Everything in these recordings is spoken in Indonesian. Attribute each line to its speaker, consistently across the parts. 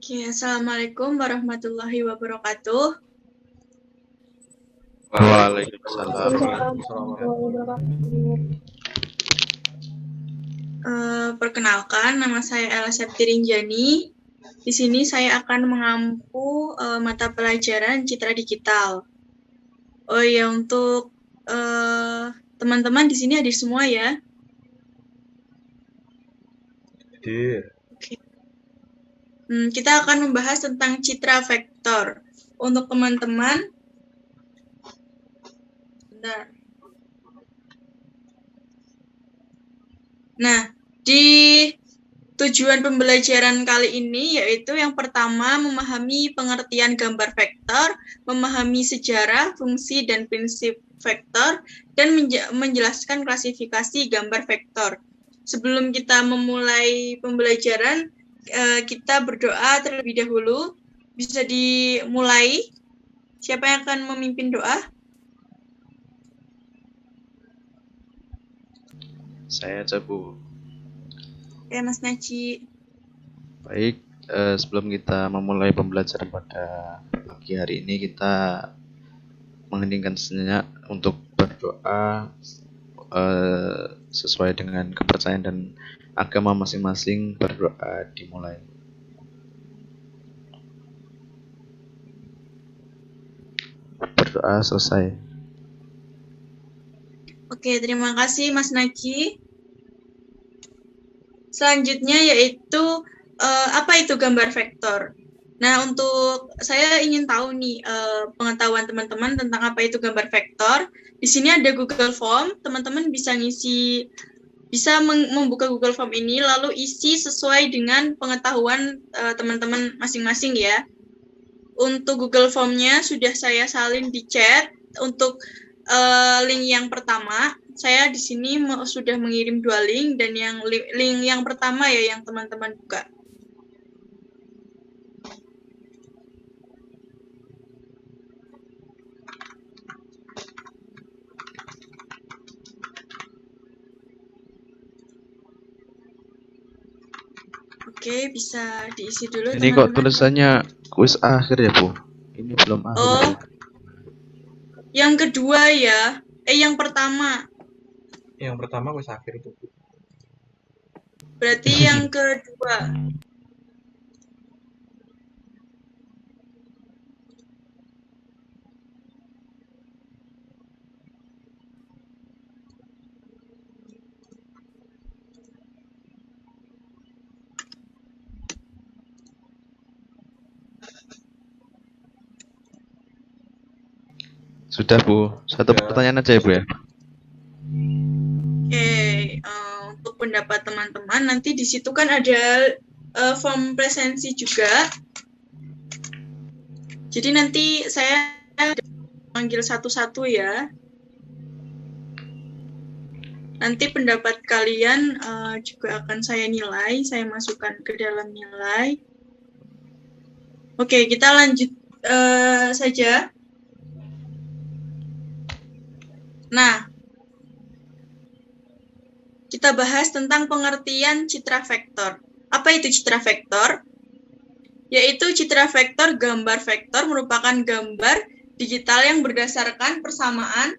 Speaker 1: Oke, Assalamualaikum warahmatullahi wabarakatuh.
Speaker 2: Waalaikumsalam.
Speaker 1: Perkenalkan, nama saya Ella Septirinjani. Di sini saya akan mengampu mata pelajaran Citra Digital. Oh ya, untuk teman-teman di sini hadir semua ya.
Speaker 2: Hadir.
Speaker 1: Oke. Kita akan membahas tentang citra vektor. Untuk teman-teman, bentar. Nah, di tujuan pembelajaran kali ini yaitu yang pertama memahami pengertian gambar vektor, memahami sejarah, fungsi, dan prinsip vektor, dan menjelaskan klasifikasi gambar vektor. Sebelum kita memulai pembelajaran, kita berdoa terlebih dahulu. Bisa dimulai. Siapa yang akan memimpin doa?
Speaker 2: Saya aja, Bu.
Speaker 1: Oke, Mas Naci.
Speaker 2: Baik, sebelum kita memulai pembelajaran pada pagi hari ini, kita mengheningkan sejenak untuk berdoa sesuai dengan kepercayaan dan agama masing-masing. Berdoa dimulai. Berdoa selesai.
Speaker 1: Oke, terima kasih Mas Naci. Selanjutnya yaitu apa itu gambar vektor. Nah, untuk saya ingin tahu nih pengetahuan teman-teman tentang apa itu gambar vektor. Di sini ada Google Form, teman-teman bisa membuka Google Form ini lalu isi sesuai dengan pengetahuan teman-teman masing-masing ya. Untuk Google Form-nya sudah saya salin di chat. Untuk link yang pertama, saya di sini sudah mengirim 2 link, dan link yang pertama ya yang teman-teman buka. Oke, bisa diisi dulu
Speaker 2: Ini
Speaker 1: teman-teman.
Speaker 2: kok tulisannya kuis akhir ya, Bu? Ini belum akhir.
Speaker 1: Oh, yang kedua ya. Yang pertama.
Speaker 3: Yang pertama kuis akhir itu.
Speaker 1: Berarti yang kedua.
Speaker 2: Sudah, Bu. Satu pertanyaan aja ya, Bu ya.
Speaker 1: Oke, untuk pendapat teman-teman nanti di situ kan ada form presensi juga. Jadi nanti saya panggil satu-satu ya. Nanti pendapat kalian juga akan saya nilai, saya masukkan ke dalam nilai. Oke, kita lanjut saja. Nah, kita bahas tentang pengertian citra vektor. Apa itu citra vektor? Yaitu citra vektor, gambar vektor merupakan gambar digital yang berdasarkan persamaan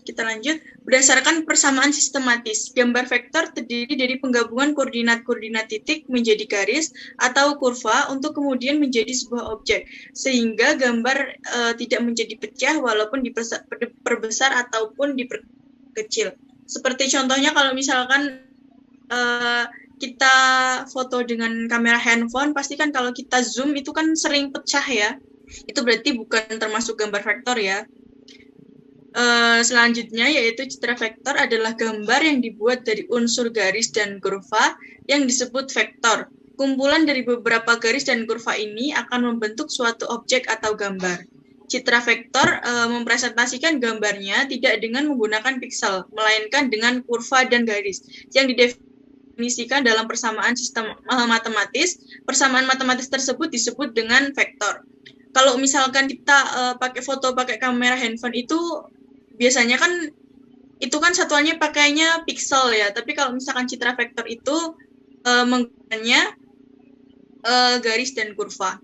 Speaker 1: kita lanjut. Berdasarkan persamaan sistematis, gambar vektor terdiri dari penggabungan koordinat-koordinat titik menjadi garis atau kurva untuk kemudian menjadi sebuah objek, sehingga gambar tidak menjadi pecah walaupun diperbesar ataupun diperkecil. Seperti contohnya kalau misalkan kita foto dengan kamera handphone, pasti kan kalau kita zoom itu kan sering pecah ya. Itu berarti bukan termasuk gambar vektor ya. Selanjutnya yaitu citra vektor adalah gambar yang dibuat dari unsur garis dan kurva yang disebut vektor. Kumpulan dari beberapa garis dan kurva ini akan membentuk suatu objek atau gambar. Citra vektor mempresentasikan gambarnya tidak dengan menggunakan piksel, melainkan dengan kurva dan garis yang didefinisikan dalam persamaan sistem matematis. Persamaan matematis tersebut disebut dengan vektor. Kalau misalkan kita pakai foto pakai kamera handphone itu biasanya kan itu kan satuannya pakainya pixel ya, tapi kalau misalkan citra vektor itu menggunakannya garis dan kurva.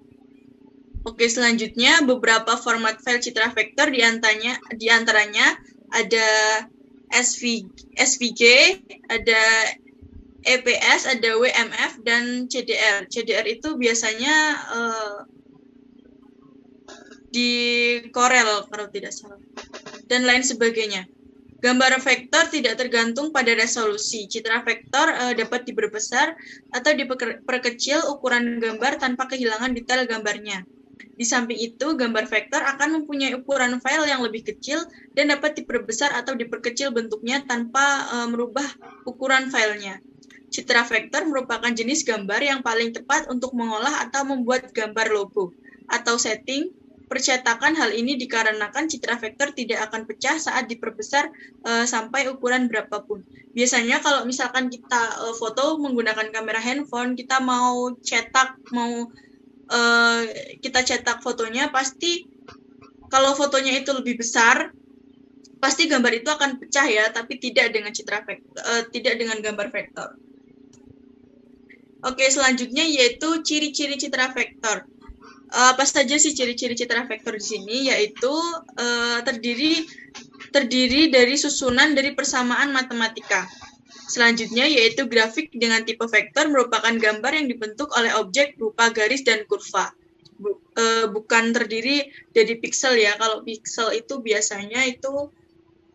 Speaker 1: Oke, selanjutnya beberapa format file citra vektor diantaranya ada SVG, ada EPS, ada WMF, dan CDR. CDR itu biasanya di Corel kalau tidak salah, dan lain sebagainya. Gambar vektor tidak tergantung pada resolusi. Citra vektor dapat diperbesar atau diperkecil ukuran gambar tanpa kehilangan detail gambarnya. Di samping itu, gambar vektor akan mempunyai ukuran file yang lebih kecil dan dapat diperbesar atau diperkecil bentuknya tanpa merubah ukuran filenya. Citra vektor merupakan jenis gambar yang paling tepat untuk mengolah atau membuat gambar logo atau setting percetakan. Hal ini dikarenakan citra vektor tidak akan pecah saat diperbesar sampai ukuran berapapun. Biasanya kalau misalkan kita foto menggunakan kamera handphone, kita mau cetak, kita cetak fotonya, pasti kalau fotonya itu lebih besar, pasti gambar itu akan pecah ya, tapi tidak dengan citra vektor, tidak dengan gambar vektor. Oke, selanjutnya yaitu ciri-ciri citra vektor. Apa saja sih ciri-ciri citra vektor di sini? Yaitu terdiri dari susunan dari persamaan matematika. Selanjutnya yaitu grafik dengan tipe vektor merupakan gambar yang dibentuk oleh objek berupa garis dan kurva. Bukan terdiri dari piksel ya. Kalau piksel itu biasanya itu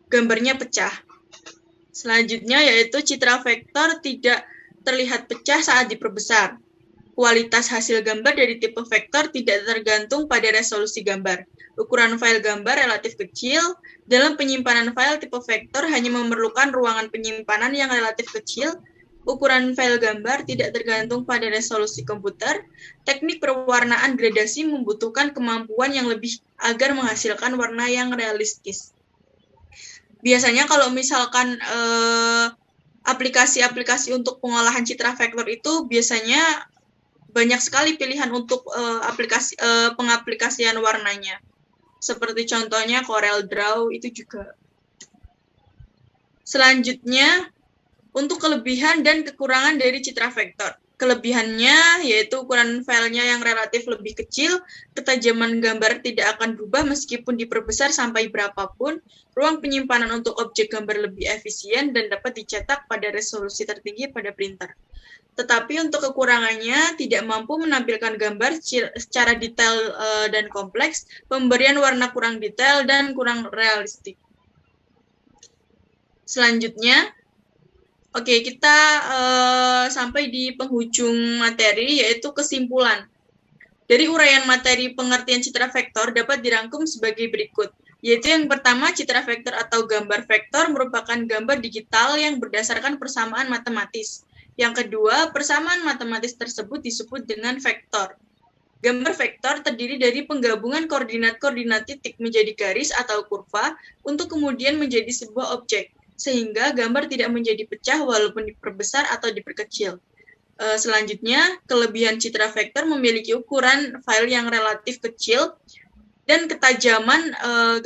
Speaker 1: gambarnya pecah. Selanjutnya yaitu citra vektor tidak terlihat pecah saat diperbesar. Kualitas hasil gambar dari tipe vektor tidak tergantung pada resolusi gambar. Ukuran file gambar relatif kecil. Dalam penyimpanan file tipe vektor hanya memerlukan ruangan penyimpanan yang relatif kecil. Ukuran file gambar tidak tergantung pada resolusi komputer. Teknik perwarnaan gradasi membutuhkan kemampuan yang lebih agar menghasilkan warna yang realistis. Biasanya kalau misalkan aplikasi-aplikasi untuk pengolahan citra vektor itu biasanya banyak sekali pilihan untuk pengaplikasian warnanya. Seperti contohnya Corel Draw itu juga. Selanjutnya, untuk kelebihan dan kekurangan dari citra vektor. Kelebihannya yaitu ukuran filenya yang relatif lebih kecil, ketajaman gambar tidak akan berubah meskipun diperbesar sampai berapapun, ruang penyimpanan untuk objek gambar lebih efisien dan dapat dicetak pada resolusi tertinggi pada printer. Tetapi untuk kekurangannya tidak mampu menampilkan gambar secara detail dan kompleks, pemberian warna kurang detail dan kurang realistik. Selanjutnya, oke, kita sampai di penghujung materi, yaitu kesimpulan. Dari uraian materi pengertian citra vektor dapat dirangkum sebagai berikut, yaitu yang pertama, citra vektor atau gambar vektor merupakan gambar digital yang berdasarkan persamaan matematis. Yang kedua, persamaan matematis tersebut disebut dengan vektor. Gambar vektor terdiri dari penggabungan koordinat-koordinat titik menjadi garis atau kurva untuk kemudian menjadi sebuah objek, sehingga gambar tidak menjadi pecah walaupun diperbesar atau diperkecil. Selanjutnya, kelebihan citra vektor memiliki ukuran file yang relatif kecil dan ketajaman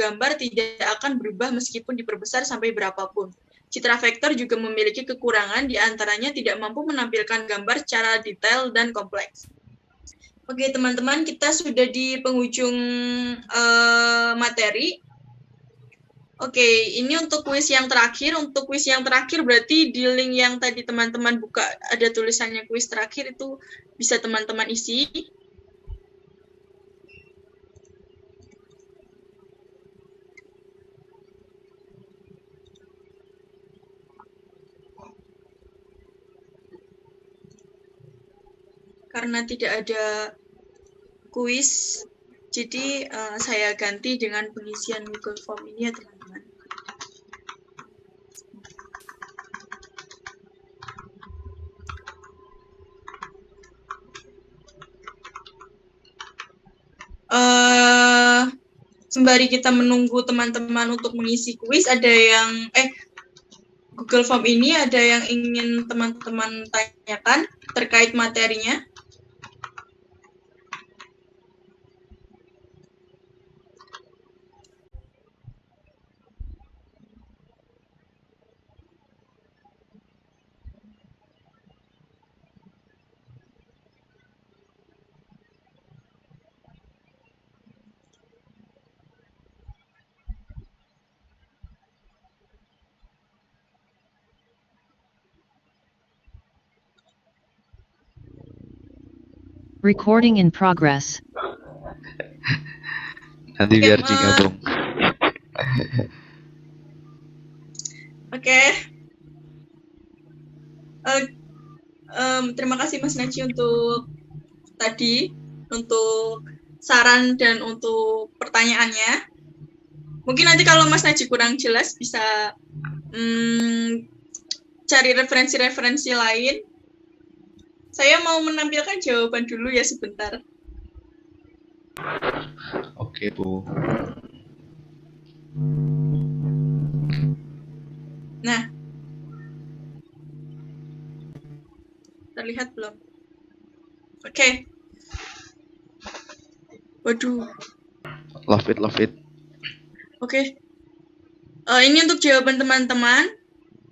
Speaker 1: gambar tidak akan berubah meskipun diperbesar sampai berapapun. Citra vektor juga memiliki kekurangan, diantaranya tidak mampu menampilkan gambar secara detail dan kompleks. Oke, teman-teman, kita sudah di penghujung materi. Oke, ini untuk kuis yang terakhir. Untuk kuis yang terakhir berarti di link yang tadi teman-teman buka ada tulisannya kuis terakhir, itu bisa teman-teman isi. Karena tidak ada kuis, jadi saya ganti dengan pengisian Google Form ini ya teman-teman. Sembari kita menunggu teman-teman untuk mengisi kuis, ada yang Google Form ini ada yang ingin teman-teman tanyakan terkait materinya?
Speaker 4: Recording in progress.
Speaker 2: Nanti
Speaker 1: Oke,
Speaker 2: biar digabung.
Speaker 1: Oke. Terima kasih Mas Naji untuk tadi, untuk saran dan untuk pertanyaannya. Mungkin nanti kalau Mas Naji kurang jelas bisa cari referensi-referensi lain. Saya mau menampilkan jawaban dulu ya sebentar.
Speaker 2: Oke, Bu.
Speaker 1: Nah, terlihat belum? Oke. Waduh.
Speaker 2: Love it.
Speaker 1: Oke. Ini untuk jawaban teman-teman.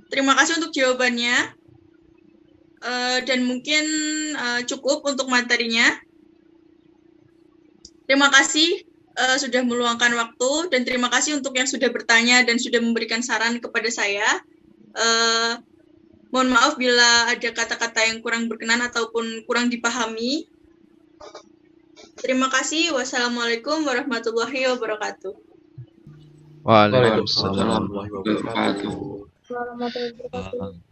Speaker 1: Terima kasih untuk jawabannya. Dan mungkin cukup untuk materinya. Terima kasih sudah meluangkan waktu, dan terima kasih untuk yang sudah bertanya dan sudah memberikan saran kepada saya. Mohon maaf bila ada kata-kata yang kurang berkenan ataupun kurang dipahami. Terima kasih. Wassalamualaikum warahmatullahi wabarakatuh.
Speaker 2: Waalaikumsalam.
Speaker 3: Warahmatullahi wabarakatuh.
Speaker 5: Warahmatullahi wabarakatuh.